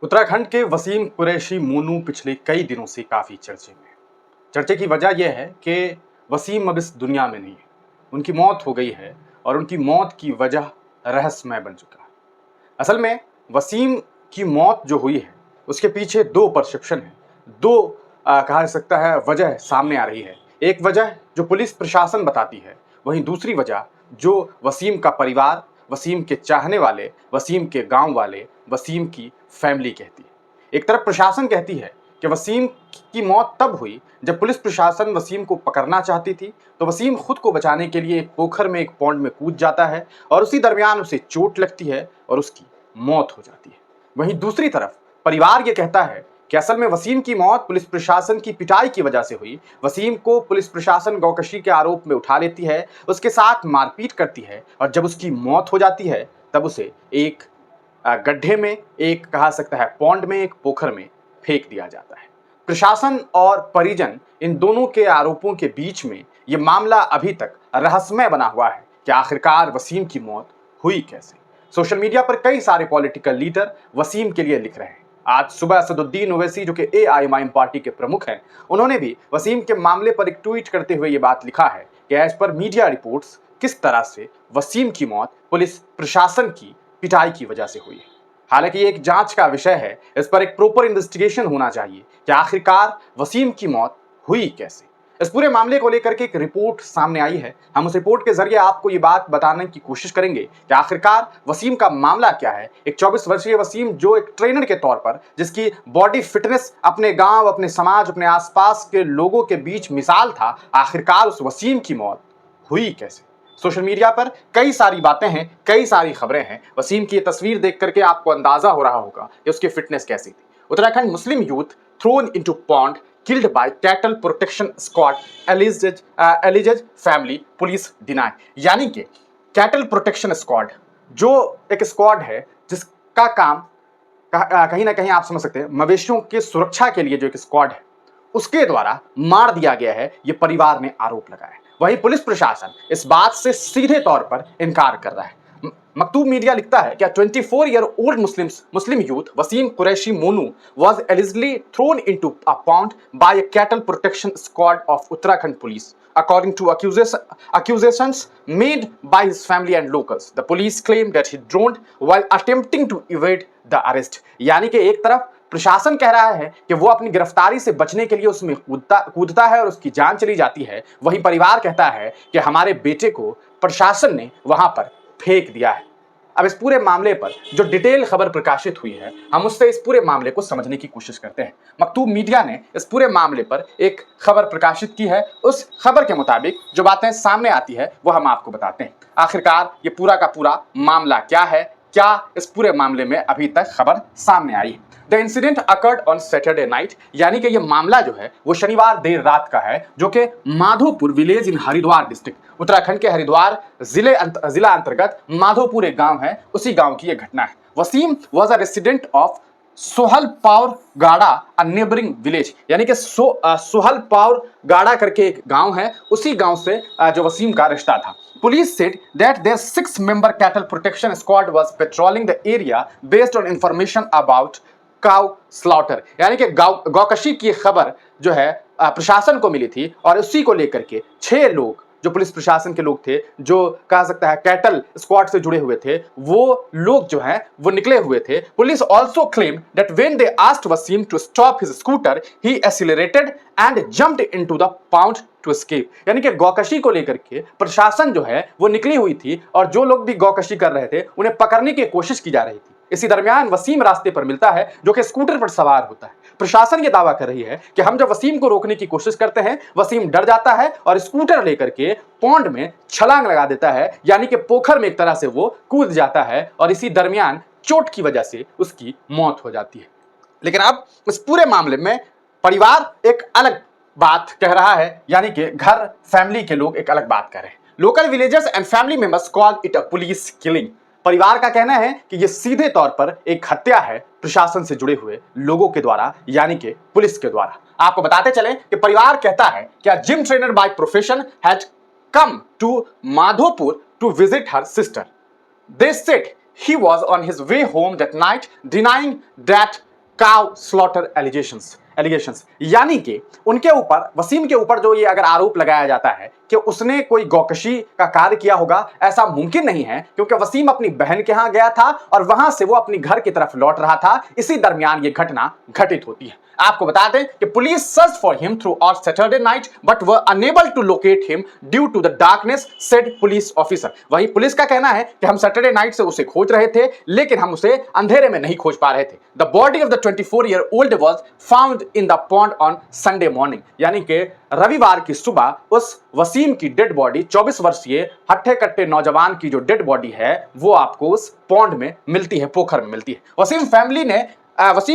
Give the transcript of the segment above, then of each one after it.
उत्तराखंड के वसीम कुरैशी मोनू पिछले कई दिनों से काफ़ी चर्चे में हैं। चर्चे की वजह यह है कि वसीम अब इस दुनिया में नहीं है। उनकी मौत हो गई है और उनकी मौत की वजह रहस्यमय बन चुका है। असल में वसीम की मौत जो हुई है उसके पीछे दो परसेप्शन है, दो कहा जा सकता है वजह सामने आ रही है। एक वजह जो पुलिस प्रशासन बताती है, वहीं दूसरी वजह जो वसीम का परिवार, वसीम के चाहने वाले, वसीम के गांव वाले, वसीम की फैमिली कहती है। एक तरफ प्रशासन कहती है कि वसीम की मौत तब हुई जब पुलिस प्रशासन वसीम को पकड़ना चाहती थी, तो वसीम खुद को बचाने के लिए एक पोखर में, एक पॉन्ड में कूद जाता है और उसी दरमियान उसे चोट लगती है और उसकी मौत हो जाती है। वहीं दूसरी तरफ परिवार ये कहता है कि असल में वसीम की मौत पुलिस प्रशासन की पिटाई की वजह से हुई। वसीम को पुलिस प्रशासन गौकशी के आरोप में उठा लेती है, उसके साथ मारपीट करती है और जब उसकी मौत हो जाती है तब उसे एक गड्ढे में, एक कहा सकता है पॉन्ड में, एक पोखर में फेंक दिया जाता है। प्रशासन और परिजन इन दोनों के आरोपों के बीच में ये मामला अभी तक रहस्यमय बना हुआ है कि आखिरकार वसीम की मौत हुई कैसे। सोशल मीडिया पर कई सारे पॉलिटिकल लीडर वसीम के लिए लिख रहे हैं। आज सुबह असदुद्दीन ओवैसी जो कि एआईएमआईएम पार्टी के प्रमुख हैं, उन्होंने भी वसीम के मामले पर एक ट्वीट करते हुए ये बात लिखा है कि एज पर मीडिया रिपोर्ट्स किस तरह से वसीम की मौत पुलिस प्रशासन की पिटाई की वजह से हुई है। हालांकि ये एक जांच का विषय है, इस पर एक प्रॉपर इन्वेस्टिगेशन होना चाहिए कि आखिरकार वसीम की मौत हुई कैसे। इस पूरे मामले को लेकर के एक रिपोर्ट सामने आई है। हम उस रिपोर्ट के जरिए आपको ये बात बताने की कोशिश करेंगे कि आखिरकार वसीम का मामला क्या है। एक 24 वर्षीय वसीम जो एक ट्रेनर के तौर पर, जिसकी बॉडी फिटनेस अपने गांव, अपने समाज, अपने आसपास के लोगों के बीच मिसाल था, आखिरकार उस वसीम की मौत हुई कैसे। सोशल मीडिया पर कई सारी बातें हैं, कई सारी खबरें हैं। वसीम की ये तस्वीर देख करके आपको अंदाजा हो रहा होगा कि उसकी फिटनेस कैसी थी। Uttarakhand Muslim youth thrown into pond killed by cattle protection squad alleged family police deny. यानी कि कैटल प्रोटेक्शन स्क्वाड जो एक स्क्वाड है जिसका काम कहीं ना कहीं आप समझ सकते हैं मवेशियों की सुरक्षा के लिए, जो एक स्क्वाड है उसके द्वारा मार दिया गया है, ये परिवार ने आरोप लगाया है। वहीं पुलिस प्रशासन इस बात से सीधे तौर पर इनकार कर रहा है। मकतूब मीडिया लिखता है कि 24-year-old Muslim youth Wasim Qureshi Monu was allegedly thrown into a pond by a cattle protection squad of Uttarakhand police. According to accusations made by his family and locals, the police claimed that he drowned while attempting to evade the arrest. यानी कि एक तरफ प्रशासन कह रहा है कि वो अपनी गिरफ्तारी से बचने के लिए उसमें कूदता है और उसकी जान चली जाती है, वहीं परिवार कहता है कि हमारे बेटे को प्रशासन ने वहां पर फेंक दिया है। अब इस पूरे मामले पर जो डिटेल खबर प्रकाशित हुई है, हम उससे इस पूरे मामले को समझने की कोशिश करते हैं। मकतूब मीडिया ने इस पूरे मामले पर एक खबर प्रकाशित की है। उस खबर के मुताबिक जो बातें सामने आती है वो हम आपको बताते हैं। आखिरकार ये पूरा का पूरा मामला क्या है, क्या इस पूरे मामले में अभी तक खबर सामने आई है। The incident occurred on Saturday night, यानी कि ये मामला जो है वो शनिवार देर रात का है, जो कि Madhopur village in Haridwar district, Uttarakhand के हरिद्वार जिला अंतर्गत माधोपुर एक गांव है, उसी गांव की यह घटना है। Wasim was a resident of सोहल पावर गाड़ा, अ नेबरिंग विलेज, यानी कि सोहल पावर गाड़ा करके एक गांव है, उसी गांव से जो वसीम का रिश्ता था। Police said that their 6-member cattle protection squad was patrolling the area based on information about cow slaughter, यानी कि गौकशी की खबर जो है प्रशासन को मिली थी और उसी को लेकर के 6 लोग जो पुलिस प्रशासन के लोग थे, जो कहा सकता है कैटल स्क्वाड से जुड़े हुए थे, वो लोग जो हैं वो निकले हुए थे। Police also claimed that when they asked Wasim to stop his scooter he accelerated and jumped into the pond to escape. यानी कि गौकशी को लेकर के प्रशासन जो है वो निकली हुई थी और जो लोग भी गौकशी कर रहे थे उन्हें पकड़ने की कोशिश की जा रही थी। इसी दरमियान वसीम रास्ते पर मिलता है, जो कि स्कूटर पर सवार होता है। प्रशासन ये दावा कर रही है कि हम जब वसीम को रोकने की कोशिश करते हैं, वसीम डर जाता है और स्कूटर लेकर के पॉन्ड में छलांग लगा देता है, यानी कि पोखर में एक तरह से वो कूद जाता है और इसी दरमियान चोट की वजह से उसकी मौत हो जाती है। लेकिन अब इस पूरे मामले में परिवार एक अलग बात कह रहा है, यानी कि घर फैमिली के लोग एक अलग बात कह रहे हैं। Local villagers and family members call it a police killing. परिवार का कहना है कि यह सीधे तौर पर एक हत्या है प्रशासन से जुड़े हुए लोगों के द्वारा, यानी कि पुलिस के द्वारा। आपको बताते चले कि परिवार कहता है कि gym trainer by profession had come to Madhopur to visit her sister. They said he was on his way home that night, denying that cow slaughter allegations, यानी कि उनके ऊपर, वसीम के ऊपर जो ये अगर आरोप लगाया जाता है कि उसने कोई गौकशी का कार्य किया होगा, ऐसा मुमकिन नहीं है, क्योंकि वसीम अपनी बहन के यहां गया था और वहां से वो अपनी घर की तरफ लौट रहा था। इसी दरमियान ये घटना घटित होती है। आपको बता दें कि police search for him throughout Saturday night but were unable to locate him due to the darkness, said police officer. वही पुलिस का कहना है कि हम सैटरडे नाइट से उसे खोज रहे थे, लेकिन हम उसे अंधेरे में नहीं खोज पा रहे थे। The body of the 24-year-old was found in the pond on Sunday morning, यानी कि रविवार की सुबह उस वसीम की डेड बॉडी, 24 वर्षीय हट्टे कट्टे नौजवान की जो डेड बॉडी है वो आपको उस पॉन्ड में मिलती है, पोखर में मिलती है। वसीम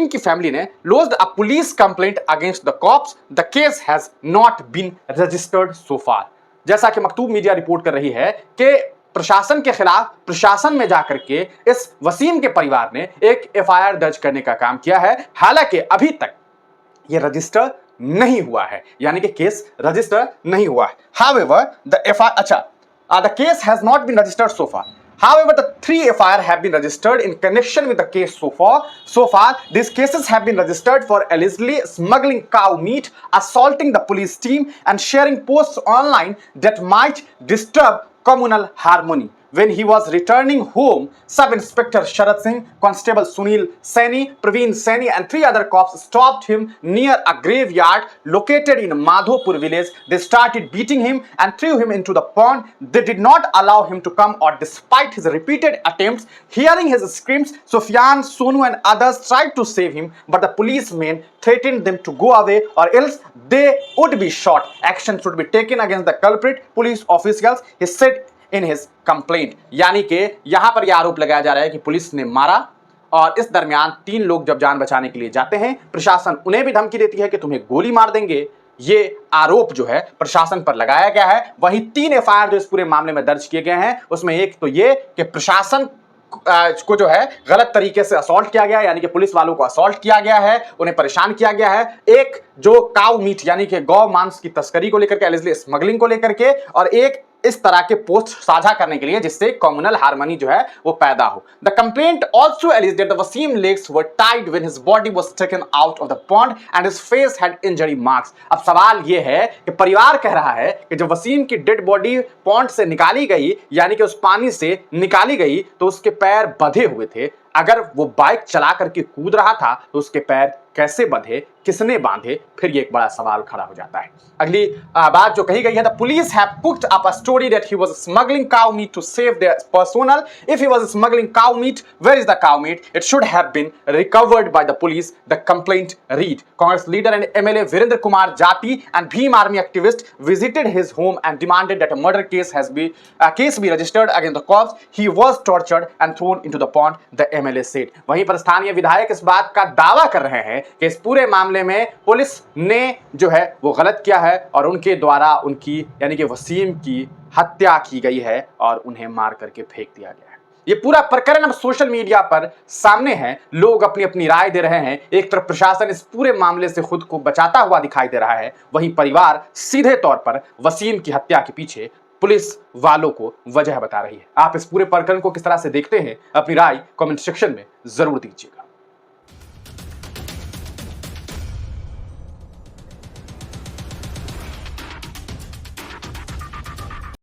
की फैमिली ने lodged a police complaint against the cops. The case has not been registered so far. जैसा कि मकतूब मीडिया रिपोर्ट कर रही है कि प्रशासन के खिलाफ प्रशासन में जाकर के इस वसीम के परिवार ने एक एफआईआर दर्ज करने का काम किया है, हालांकि अभी तक ये रजिस्टर नहीं हुआ है, यानी कि केस रजिस्टर नहीं हुआ है। However, the case has not been registered so far. However, the 3 FIR have been registered in connection with the case so far. So far, these cases have been registered for allegedly smuggling cow meat, assaulting the police team, and sharing posts online that might disturb communal harmony. When he was returning home, Sub-Inspector Sharat Singh, Constable Sunil Saini, Praveen Saini, and 3 other cops stopped him near a graveyard located in Madhopur village. They started beating him and threw him into the pond. They did not allow him to come out despite his repeated attempts. Hearing his screams, Sufyan, Sonu, and others tried to save him, but the policemen threatened them to go away or else they would be shot. Action should be taken against the culprit police officials, he said in his complaint. यानी कि यहां पर यह आरोप लगाया जा रहा है कि पुलिस ने मारा और इस दरमियान 3 लोग जब जान बचाने के लिए जाते हैं, प्रशासन उन्हें भी धमकी देती है कि तुम्हें गोली मार देंगे। ये आरोप जो है प्रशासन पर लगाया गया है। वहीं 3 एफआईआर जो इस पूरे मामले में दर्ज किए गए हैं, उसमें एक तो ये कि प्रशासन को जो है गलत तरीके से असॉल्ट किया गया, यानी कि पुलिस वालों को असॉल्ट किया गया है, उन्हें परेशान किया गया है। एक जो काऊ मीट यानी कि गौ मांस की तस्करी को लेकर के, एलिजिबल स्मगलिंग को लेकर के, और एक इस तरह के पोस्ट साझा करने के लिए जिससे कम्युनल हार्मनी जो है वो पैदा हो। The complaint also alleges that the Waseem legs were tied when his body was taken out of the pond and his face had injury marks. अब सवाल ये है कि परिवार कह रहा है कि जब वसीम की डेड बॉडी पॉन्ड से निकाली गई, यानी कि उस पानी से निकाली गई, तो उसके पैर बंधे हुए थे। अगर वो बाइक चला करके कूद रहा था तो उसके पैर कैसे बंधे, किसने बांधे, फिर ये एक बड़ा सवाल खड़ा हो जाता है। अगली बात जो कही गई है, the police have cooked up a story that he was smuggling cow meat to save their personal. If he was smuggling cow meat, where is the cow meat? It should have been recovered by the police, the complaint read. Congress leader and MLA Virendra Kumar Jati and Bhim Army activist visited his home and demanded that a murder case be registered against the cops. He was tortured and thrown into the pond, the MLA said. वहीं पर स्थानीय विधायक इस बात का दावा कर रहे हैं कि इस पूरे मामले में पुलिस ने जो है वो गलत किया है और उनके द्वारा उनकी यानी कि वसीम की हत्या की गई है और उन्हें मार करके फेंक दिया गया है। ये पूरा प्रकरण अब सोशल मीडिया पर सामने है, लोग अपनी अपनी राय दे रहे हैं। एक तरफ प्रशासन इस पूरे मामले से खुद को बचाता हुआ दिखाई दे रहा है, वहीं परिवार सीधे तौर पर वसीम की हत्या के पीछे पुलिस वालों को वजह बता रही है। आप इस पूरे प्रकरण को किस तरह से देखते हैं, अपनी राय कमेंट सेक्शन में जरूर दीजिएगा।